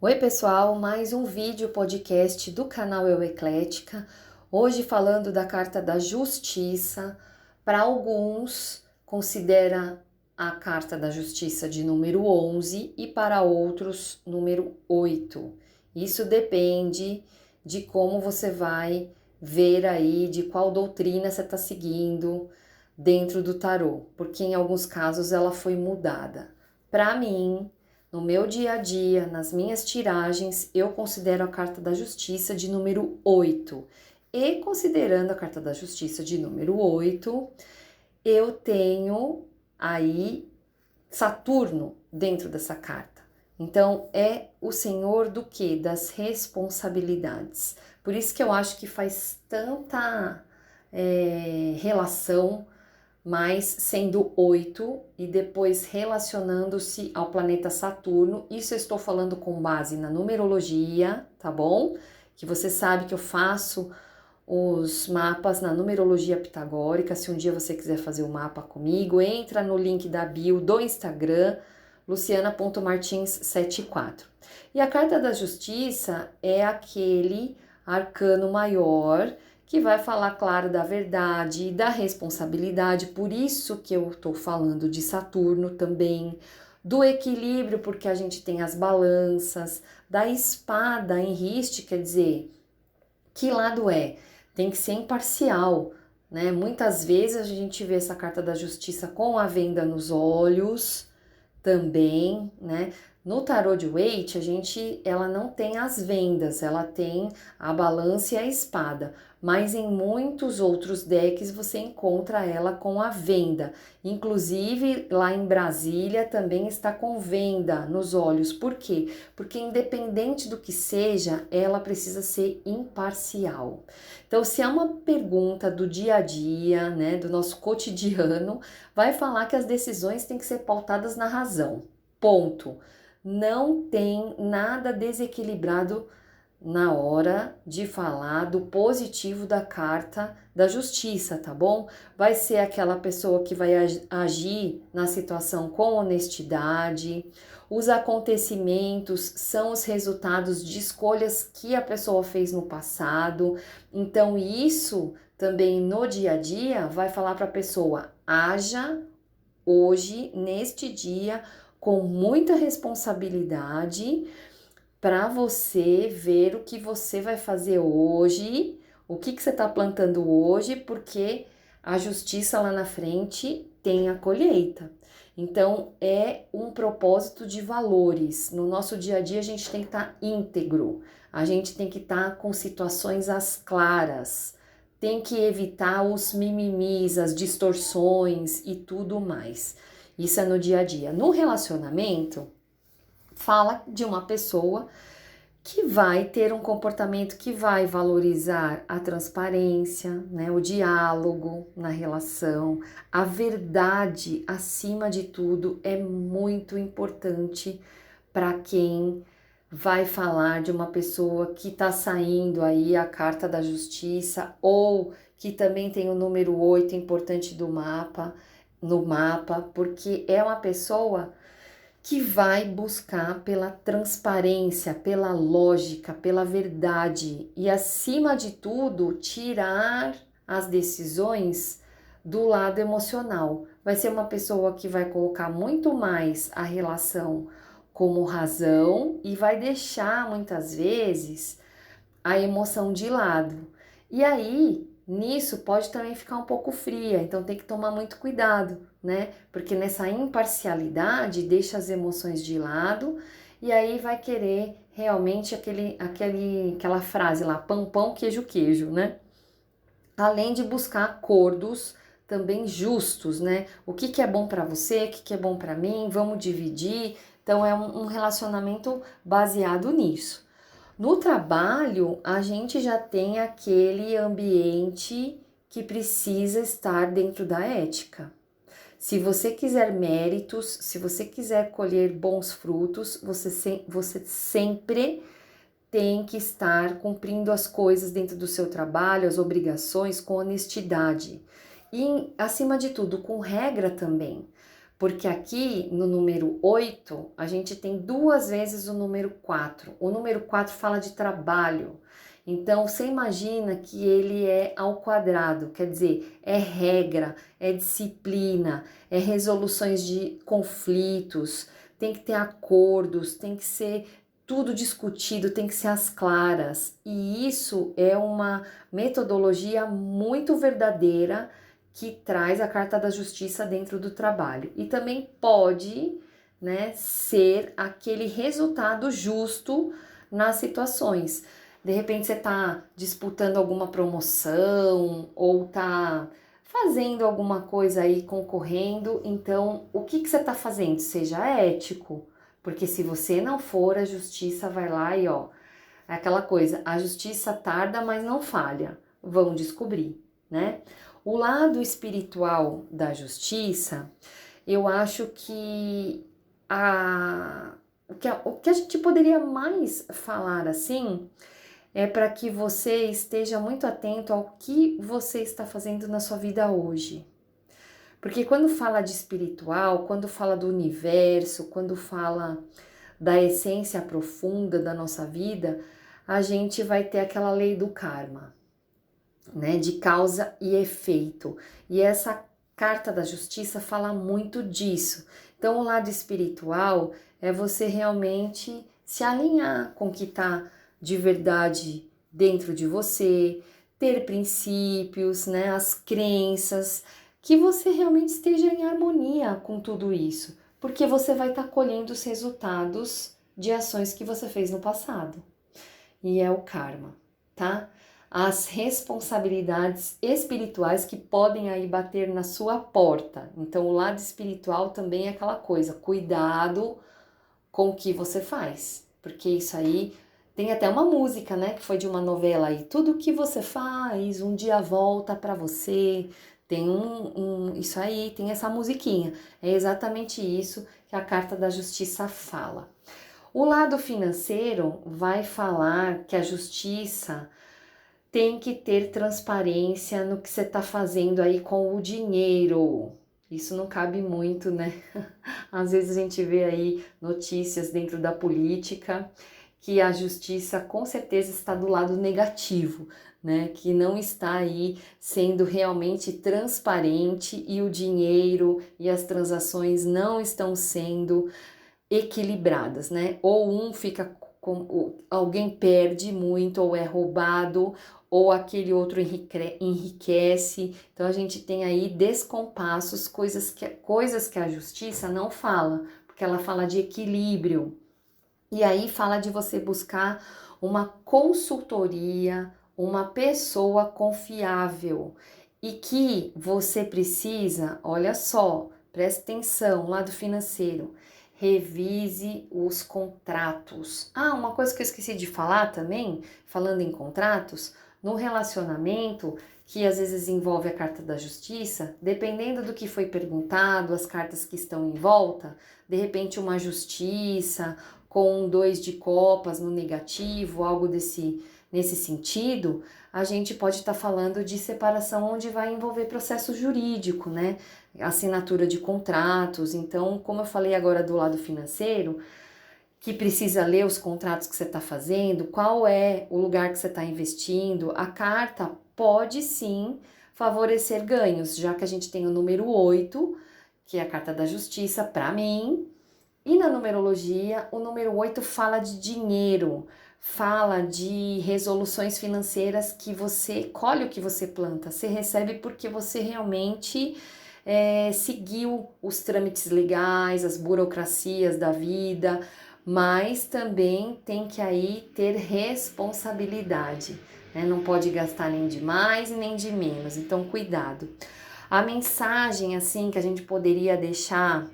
Oi pessoal, mais um vídeo podcast do canal Eu Eclética. Hoje falando da carta da Justiça. Para alguns considera a carta da Justiça de número 11 e para outros número 8. Isso depende de como você vai ver aí, de qual doutrina você está seguindo dentro do tarô, porque em alguns casos ela foi mudada. Para mim, no meu dia a dia, nas minhas tiragens, eu considero a carta da Justiça de número 8. E considerando a carta da Justiça de número 8, eu tenho aí Saturno dentro dessa carta. Então, é o senhor do quê? Das responsabilidades. Por isso que eu acho que faz tanta relação, mas sendo 8 e depois relacionando-se ao planeta Saturno. Isso eu estou falando com base na numerologia, tá bom? Que você sabe que eu faço os mapas na numerologia pitagórica. Se um dia você quiser fazer o mapa comigo, entra no link da bio do Instagram, luciana.martins74. E a carta da Justiça é aquele arcano maior que vai falar, claro, da verdade e da responsabilidade, por isso que eu estou falando de Saturno também, do equilíbrio, porque a gente tem as balanças, da espada em riste, quer dizer, que lado é? Tem que ser imparcial, né? Muitas vezes a gente vê essa carta da Justiça com a venda nos olhos também, né? No tarô de Waite, ela não tem as vendas, ela tem a balança e a espada, mas em muitos outros decks você encontra ela com a venda. Inclusive lá em Brasília também está com venda nos olhos. Por quê? Porque independente do que seja, ela precisa ser imparcial. Então, se é uma pergunta do dia a dia, né, do nosso cotidiano, vai falar que as decisões têm que ser pautadas na razão. Ponto. Não tem nada desequilibrado na hora de falar do positivo da carta da Justiça, tá bom? Vai ser aquela pessoa que vai agir na situação com honestidade. Os acontecimentos são os resultados de escolhas que a pessoa fez no passado. Então, isso também no dia a dia vai falar para a pessoa: haja hoje, neste dia, com muita responsabilidade, para você ver o que você vai fazer hoje, o que você está plantando hoje, porque a justiça lá na frente tem a colheita. Então, é um propósito de valores. No nosso dia a dia, a gente tem que estar íntegro, a gente tem que estar com situações às claras, tem que evitar os mimimis, as distorções e tudo mais. Isso é no dia a dia. No relacionamento, fala de uma pessoa que vai ter um comportamento que vai valorizar a transparência, né, o diálogo na relação, a verdade acima de tudo é muito importante para quem vai falar de uma pessoa que está saindo aí a carta da Justiça ou que também tem o número 8 importante do mapa, no mapa, porque é uma pessoa que vai buscar pela transparência, pela lógica, pela verdade e, acima de tudo, tirar as decisões do lado emocional. Vai ser uma pessoa que vai colocar muito mais a relação como razão e vai deixar muitas vezes a emoção de lado. E aí, nisso pode também ficar um pouco fria, então tem que tomar muito cuidado, né? Porque nessa imparcialidade deixa as emoções de lado e aí vai querer realmente aquela frase lá, pão, pão, queijo, queijo, né? Além de buscar acordos também justos, né? O que é bom para você, o que é bom para mim, vamos dividir. Então é um relacionamento baseado nisso. No trabalho, a gente já tem aquele ambiente que precisa estar dentro da ética. Se você quiser méritos, se você quiser colher bons frutos, você sempre tem que estar cumprindo as coisas dentro do seu trabalho, as obrigações com honestidade. E, acima de tudo, com regra também. Porque aqui no número 8, a gente tem 2 vezes o número 4. O número 4 fala de trabalho. Então, você imagina que ele é ao quadrado, quer dizer, é regra, é disciplina, é resoluções de conflitos, tem que ter acordos, tem que ser tudo discutido, tem que ser às claras. E isso é uma metodologia muito verdadeira que traz a carta da justiça dentro do trabalho. E também pode, né, ser aquele resultado justo nas situações. De repente você está disputando alguma promoção ou está fazendo alguma coisa aí, concorrendo, então o que você está fazendo? Seja ético, porque se você não for, a justiça vai lá e ó, é aquela coisa, a justiça tarda, mas não falha, vão descobrir, né? O lado espiritual da justiça, eu acho que o que a gente poderia mais falar assim é para que você esteja muito atento ao que você está fazendo na sua vida hoje. Porque quando fala de espiritual, quando fala do universo, quando fala da essência profunda da nossa vida, a gente vai ter aquela lei do karma, né, de causa e efeito. E essa carta da justiça fala muito disso. Então, o lado espiritual é você realmente se alinhar com o que está de verdade dentro de você, ter princípios, né, as crenças, que você realmente esteja em harmonia com tudo isso, porque você vai estar colhendo os resultados de ações que você fez no passado. E é o karma, tá? As responsabilidades espirituais que podem aí bater na sua porta. Então, o lado espiritual também é aquela coisa, cuidado com o que você faz, porque isso aí tem até uma música, né, que foi de uma novela aí, tudo que você faz, um dia volta pra você, tem isso aí, tem essa musiquinha, é exatamente isso que a Carta da Justiça fala. O lado financeiro vai falar que a justiça tem que ter transparência no que você está fazendo aí com o dinheiro. Isso não cabe muito, né? Às vezes a gente vê aí notícias dentro da política que a justiça com certeza está do lado negativo, né? Que não está aí sendo realmente transparente e o dinheiro e as transações não estão sendo equilibradas, né? Ou um fica com, alguém perde muito ou é roubado, ou aquele outro enriquece. Então a gente tem aí descompassos, coisas que a justiça não fala, porque ela fala de equilíbrio. E aí fala de você buscar uma consultoria, uma pessoa confiável e que você precisa, olha só, presta atenção, lado financeiro, revise os contratos. Ah, uma coisa que eu esqueci de falar também, falando em contratos, no relacionamento, que às vezes envolve a carta da justiça, dependendo do que foi perguntado, as cartas que estão em volta, de repente uma justiça com um 2 de copas no negativo, algo nesse sentido, a gente pode estar falando de separação onde vai envolver processo jurídico, né? Assinatura de contratos. Então, como eu falei agora do lado financeiro, que precisa ler os contratos que você está fazendo, qual é o lugar que você está investindo, a carta pode sim favorecer ganhos, já que a gente tem o número 8, que é a carta da justiça para mim, e na numerologia, o número 8 fala de dinheiro, fala de resoluções financeiras que você colhe o que você planta, você recebe porque você realmente seguiu os trâmites legais, as burocracias da vida, mas também tem que aí ter responsabilidade, né? Não pode gastar nem de mais e nem de menos, então cuidado. A mensagem assim que a gente poderia deixar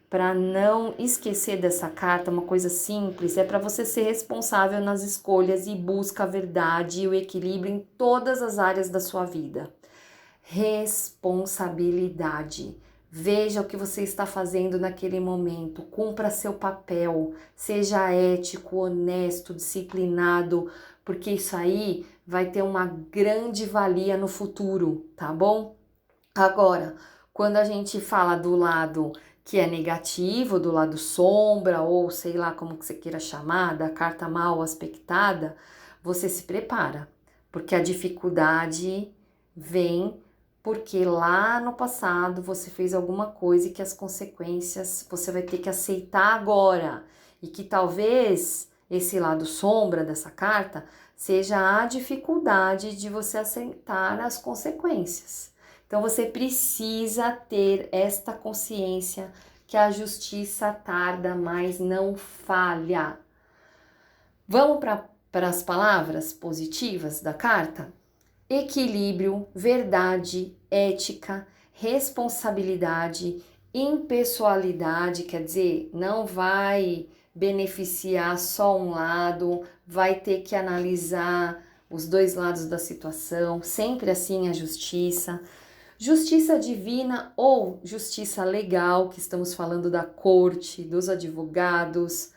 para não esquecer dessa carta, uma coisa simples, é para você ser responsável nas escolhas e busca a verdade e o equilíbrio em todas as áreas da sua vida. Responsabilidade. Veja o que você está fazendo naquele momento, cumpra seu papel, seja ético, honesto, disciplinado, porque isso aí vai ter uma grande valia no futuro, tá bom? Agora, quando a gente fala do lado que é negativo, do lado sombra, ou sei lá como que você queira chamar, da carta mal aspectada, você se prepara, porque a dificuldade vem porque lá no passado você fez alguma coisa e que as consequências você vai ter que aceitar agora, e que talvez esse lado sombra dessa carta seja a dificuldade de você aceitar as consequências. Então você precisa ter esta consciência que a justiça tarda, mas não falha. Vamos para as palavras positivas da carta? Equilíbrio, verdade, ética, responsabilidade, impessoalidade, quer dizer, não vai beneficiar só um lado, vai ter que analisar os dois lados da situação, sempre assim a justiça. Justiça divina ou justiça legal, que estamos falando da corte, dos advogados,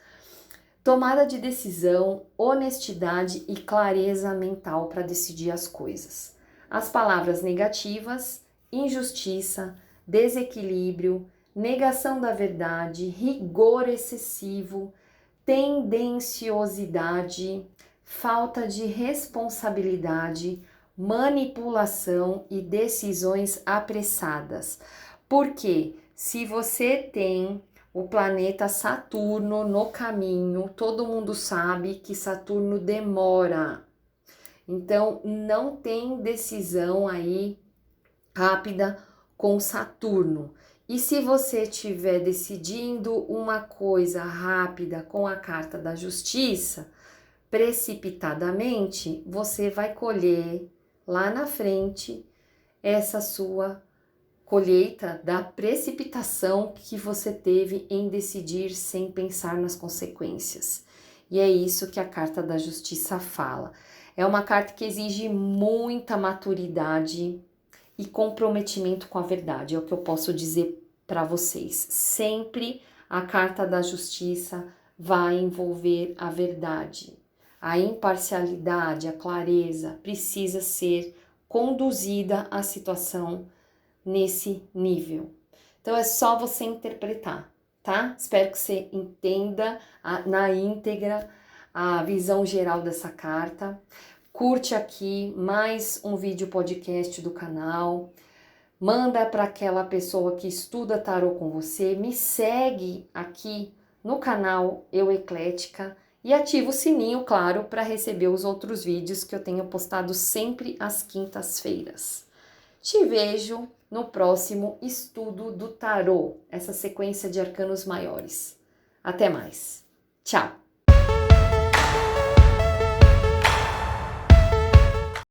tomada de decisão, honestidade e clareza mental para decidir as coisas. As palavras negativas, injustiça, desequilíbrio, negação da verdade, rigor excessivo, tendenciosidade, falta de responsabilidade, manipulação e decisões apressadas. Porque se você tem o planeta Saturno no caminho, todo mundo sabe que Saturno demora. Então, não tem decisão aí rápida com Saturno. E se você estiver decidindo uma coisa rápida com a carta da justiça, precipitadamente, você vai colher lá na frente essa sua colheita da precipitação que você teve em decidir sem pensar nas consequências. E é isso que a carta da justiça fala. É uma carta que exige muita maturidade e comprometimento com a verdade, é o que eu posso dizer para vocês. Sempre a carta da justiça vai envolver a verdade. A imparcialidade, a clareza precisa ser conduzida à situação nesse nível. Então é só você interpretar, tá? Espero que você entenda na íntegra a visão geral dessa carta. Curte aqui mais um vídeo podcast do canal. Manda para aquela pessoa que estuda tarô com você. Me segue aqui no canal Eu Eclética e ativa o sininho, claro, para receber os outros vídeos que eu tenho postado sempre às quintas-feiras. Te vejo no próximo estudo do tarô, essa sequência de arcanos maiores. Até mais. Tchau!